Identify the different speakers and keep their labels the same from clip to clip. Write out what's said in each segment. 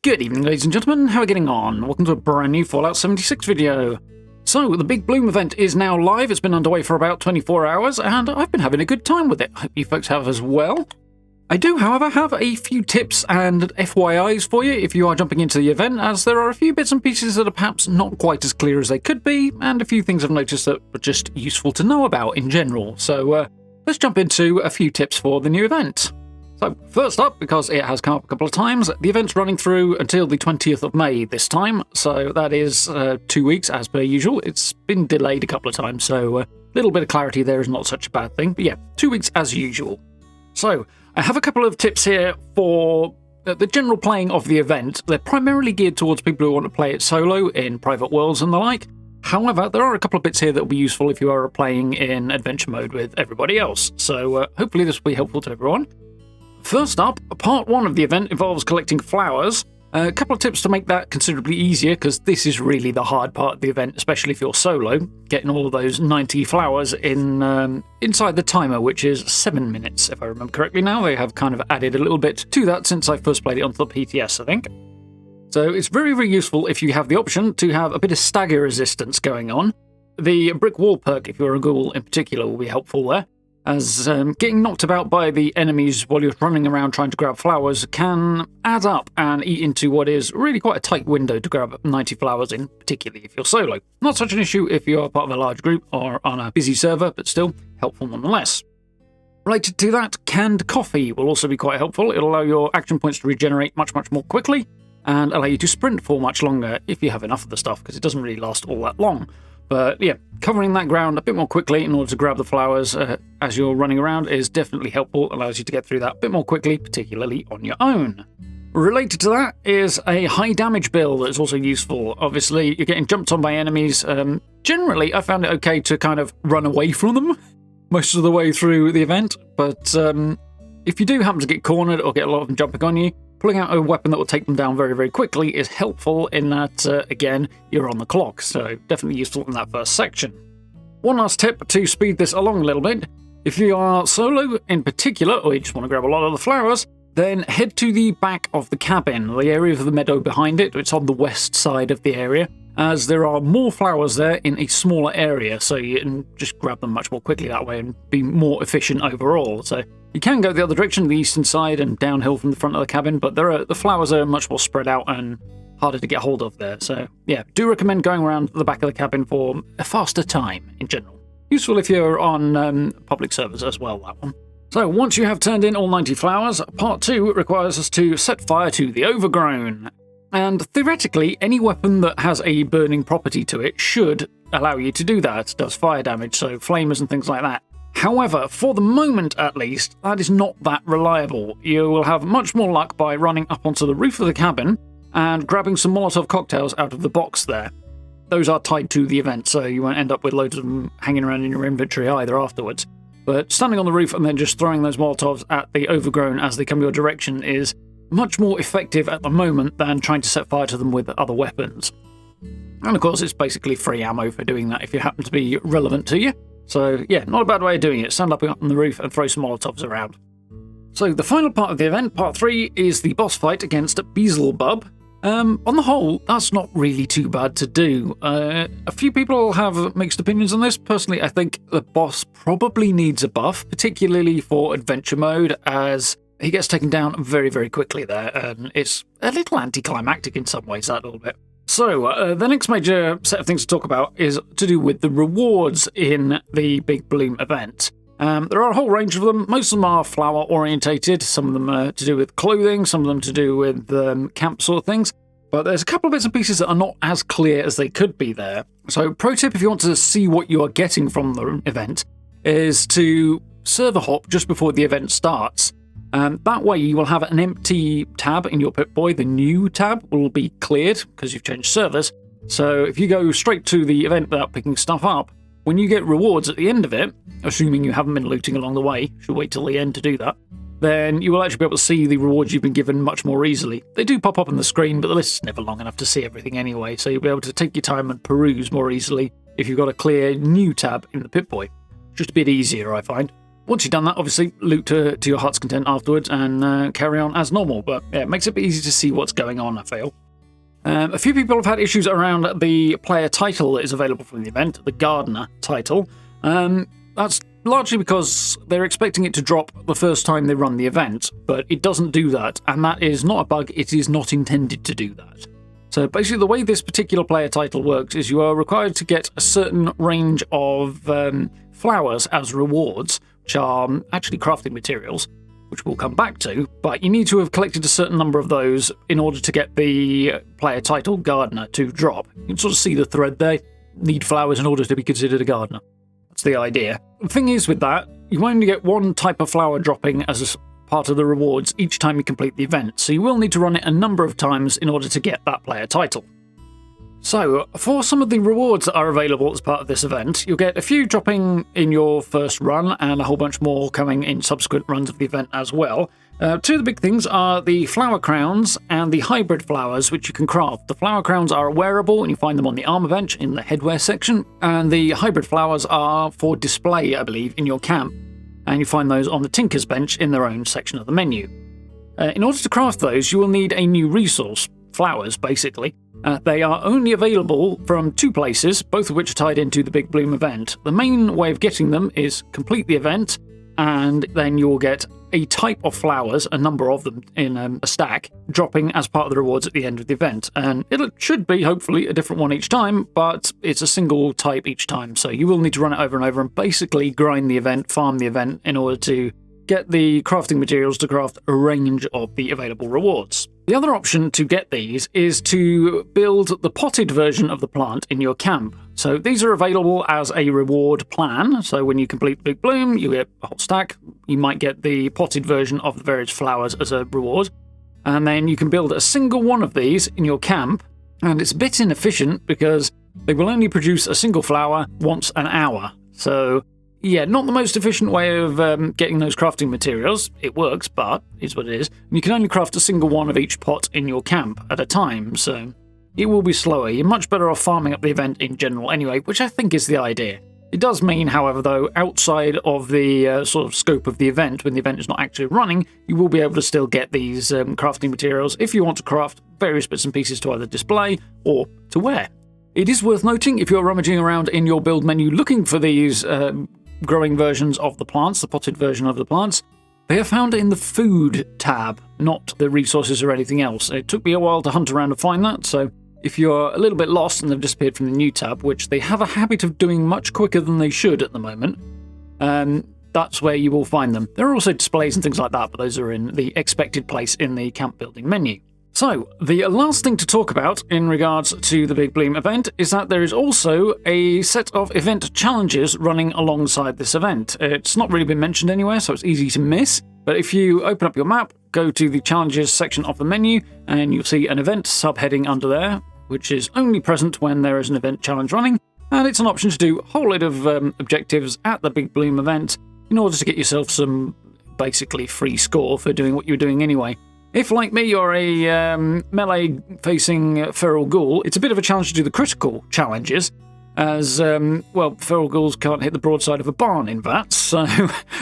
Speaker 1: Good evening, ladies and gentlemen, how are we getting on? Welcome to a brand new Fallout 76 video. So, the Big Bloom event is now live. It's been underway for about 24 hours, and I've been having a good time with it. I hope you folks have as well. I do, however, have a few tips and FYIs for you if you are jumping into the event, as there are a few bits and pieces that are perhaps not quite as clear as they could be, and a few things I've noticed that are just useful to know about in general. So, let's jump into a few tips for the new event. So, first up, because it has come up a couple of times, the event's running through until the 20th of May this time, so that is 2 weeks as per usual. It's been delayed a couple of times, so a little bit of clarity there is not such a bad thing, but yeah, 2 weeks as usual. So, I have a couple of tips here for the general playing of the event. They're primarily geared towards people who want to play it solo in private worlds and the like. However, there are a couple of bits here that will be useful if you are playing in adventure mode with everybody else, so hopefully this will be helpful to everyone. First up, part 1 of the event involves collecting flowers. A couple of tips to make that considerably easier, because this is really the hard part of the event, especially if you're solo, getting all of those 90 flowers inside the timer, which is 7 minutes, if I remember correctly now. They have kind of added a little bit to that since I first played it onto the PTS, I think. So it's very, very useful if you have the option to have a bit of stagger resistance going on. The brick wall perk, if you're a ghoul in particular, will be helpful there, as getting knocked about by the enemies while you're running around trying to grab flowers can add up and eat into what is really quite a tight window to grab 90 flowers in, particularly if you're solo. Not such an issue if you're part of a large group or on a busy server, but still helpful nonetheless. Related to that, canned coffee will also be quite helpful. It'll allow your action points to regenerate much more quickly and allow you to sprint for much longer if you have enough of the stuff, because it doesn't really last all that long. But yeah, covering that ground a bit more quickly in order to grab the flowers as you're running around is definitely helpful, allows you to get through that a bit more quickly, particularly on your own. Related to that is a high damage build that's also useful. Obviously, you're getting jumped on by enemies. Generally, I found it okay to kind of run away from them most of the way through the event, but if you do happen to get cornered or get a lot of them jumping on you, pulling out a weapon that will take them down very, very quickly is helpful in that, again, you're on the clock, so definitely useful in that first section. One last tip to speed this along a little bit. If you are solo in particular, or you just want to grab a lot of the flowers, then head to the back of the cabin, the area of the meadow behind it. It's on the west side of the area, as there are more flowers there in a smaller area, so you can just grab them much more quickly that way and be more efficient overall. So you can go the other direction, the eastern side, and downhill from the front of the cabin, but the flowers are much more spread out and harder to get hold of there. So yeah, do recommend going around the back of the cabin for a faster time in general. Useful if you're on public servers as well, that one. So once you have turned in all 90 flowers, part 2 requires us to set fire to the overgrown. And theoretically, any weapon that has a burning property to it should allow you to do that. It does fire damage, so flamers and things like that. However, for the moment at least, that is not that reliable. You will have much more luck by running up onto the roof of the cabin and grabbing some Molotov cocktails out of the box there. Those are tied to the event, so you won't end up with loads of them hanging around in your inventory either afterwards. But standing on the roof and then just throwing those Molotovs at the overgrown as they come your direction is much more effective at the moment than trying to set fire to them with other weapons. And of course, it's basically free ammo for doing that if you happen to be relevant to you. So yeah, not a bad way of doing it. Stand up on the roof and throw some Molotovs around. So the final part of the event, part 3, is the boss fight against Beelzebub. On the whole, that's not really too bad to do. A few people have mixed opinions on this. Personally, I think the boss probably needs a buff, particularly for adventure mode, as he gets taken down very, very quickly there, and it's a little anticlimactic in some ways, that little bit. So, the next major set of things to talk about is to do with the rewards in the Big Bloom event. There are a whole range of them. Most of them are flower-orientated. Some of them are to do with clothing, some of them to do with camp sort of things. But there's a couple of bits and pieces that are not as clear as they could be there. So, pro tip if you want to see what you are getting from the event is to server hop just before the event starts. That way you will have an empty tab in your Pip-Boy. The new tab will be cleared because you've changed servers. So if you go straight to the event without picking stuff up, when you get rewards at the end of it, assuming you haven't been looting along the way, you should wait till the end to do that, then you will actually be able to see the rewards you've been given much more easily. They do pop up on the screen, but the list's never long enough to see everything anyway, so you'll be able to take your time and peruse more easily if you've got a clear new tab in the Pip-Boy. Just a bit easier, I find. Once you've done that, obviously loot to your heart's content afterwards and carry on as normal. But yeah, it makes it a bit easy to see what's going on, I feel. A few people have had issues around the player title that is available from the event, the Gardener title. That's largely because they're expecting it to drop the first time they run the event, but it doesn't do that, and that is not a bug, it is not intended to do that. So basically the way this particular player title works is you are required to get a certain range of flowers as rewards, which are actually crafting materials, which we'll come back to, but you need to have collected a certain number of those in order to get the player title Gardener to drop. You can sort of see the thread there. Need flowers in order to be considered a gardener. That's the idea. The thing is with that, you only get one type of flower dropping as part of the rewards each time you complete the event, so you will need to run it a number of times in order to get that player title. So, for some of the rewards that are available as part of this event, you'll get a few dropping in your first run and a whole bunch more coming in subsequent runs of the event as well. Two of the big things are the flower crowns and the hybrid flowers, which you can craft. The flower crowns are wearable and you find them on the armor bench in the headwear section, and the hybrid flowers are for display, I believe, in your camp, and you find those on the Tinker's bench in their own section of the menu. In order to craft those, you will need a new resource, flowers basically. They are only available from two places, both of which are tied into the Big Bloom event. The main way of getting them is complete the event, and then you'll get a type of flowers, a number of them in a stack, dropping as part of the rewards at the end of the event. And it should be, hopefully, a different one each time, but it's a single type each time, so you will need to run it over and over and basically grind the event, farm the event, in order to get the crafting materials to craft a range of the available rewards. The other option to get these is to build the potted version of the plant in your camp. So these are available as a reward plan. So when you complete Big Bloom, you get a whole stack. You might get the potted version of the various flowers as a reward. And then you can build a single one of these in your camp. And it's a bit inefficient because they will only produce a single flower once an hour. So yeah, not the most efficient way of getting those crafting materials. It works, but it's what it is. And you can only craft a single one of each pot in your camp at a time, so it will be slower. You're much better off farming up the event in general anyway, which I think is the idea. It does mean, however, though, outside of the sort of scope of the event, when the event is not actually running, you will be able to still get these crafting materials if you want to craft various bits and pieces to either display or to wear. It is worth noting, if you're rummaging around in your build menu looking for these growing versions of the plants, the potted version of the plants, they are found in the food tab, not the resources or anything else. It took me a while to hunt around to find that, so if you're a little bit lost and they've disappeared from the new tab, which they have a habit of doing much quicker than they should at the moment, that's where you will find them. There are also displays and things like that, but those are in the expected place in the camp building menu. So, the last thing to talk about in regards to the Big Bloom event is that there is also a set of event challenges running alongside this event. It's not really been mentioned anywhere, so it's easy to miss, but if you open up your map, go to the challenges section of the menu, and you'll see an event subheading under there, which is only present when there is an event challenge running, and it's an option to do a whole lot of objectives at the Big Bloom event in order to get yourself some basically free score for doing what you're doing anyway. If, like me, you're a melee-facing feral ghoul, it's a bit of a challenge to do the critical challenges, as, well, feral ghouls can't hit the broadside of a barn in VATS, so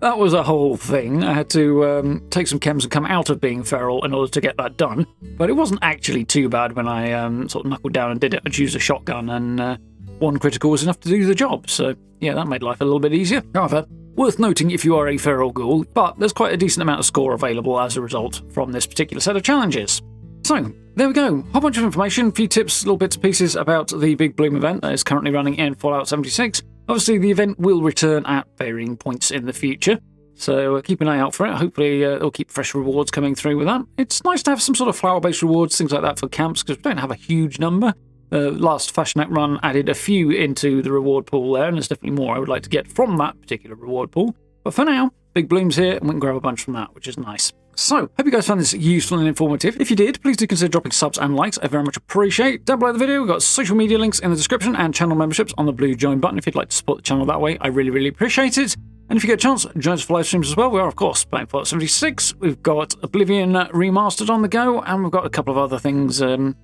Speaker 1: that was a whole thing. I had to take some chems and come out of being feral in order to get that done, but it wasn't actually too bad when I sort of knuckled down and did it. I used a shotgun, and one critical was enough to do the job, so yeah, that made life a little bit easier. However, worth noting if you are a feral ghoul, but there's quite a decent amount of score available as a result from this particular set of challenges. So, there we go. A whole bunch of information, a few tips, little bits and pieces about the Big Bloom event that is currently running in Fallout 76. Obviously, the event will return at varying points in the future, so keep an eye out for it. Hopefully, it'll keep fresh rewards coming through with that. It's nice to have some sort of flower-based rewards, things like that for camps, because we don't have a huge number. Last Fashionet run added a few into the reward pool there, and there's definitely more I would like to get from that particular reward pool. But for now, Big Bloom's here, and we can grab a bunch from that, which is nice. So, hope you guys found this useful and informative. If you did, please do consider dropping subs and likes. I very much appreciate. Down below the video, we've got social media links in the description and channel memberships on the blue join button if you'd like to support the channel that way. I really, really appreciate it. And if you get a chance, join us for live streams as well. We are, of course, playing Fallout 76. We've got Oblivion Remastered on the go, and we've got a couple of other things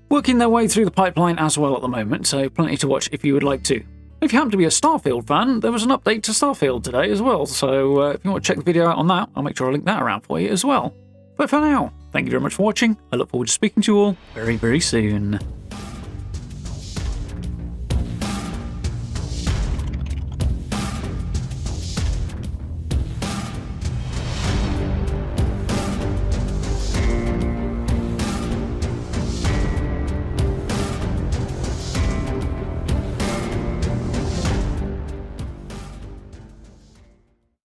Speaker 1: working their way through the pipeline as well at the moment, so plenty to watch if you would like to. If you happen to be a Starfield fan, there was an update to Starfield today as well, so if you want to check the video out on that, I'll make sure I link that around for you as well. But for now, thank you very much for watching. I look forward to speaking to you all very, very soon.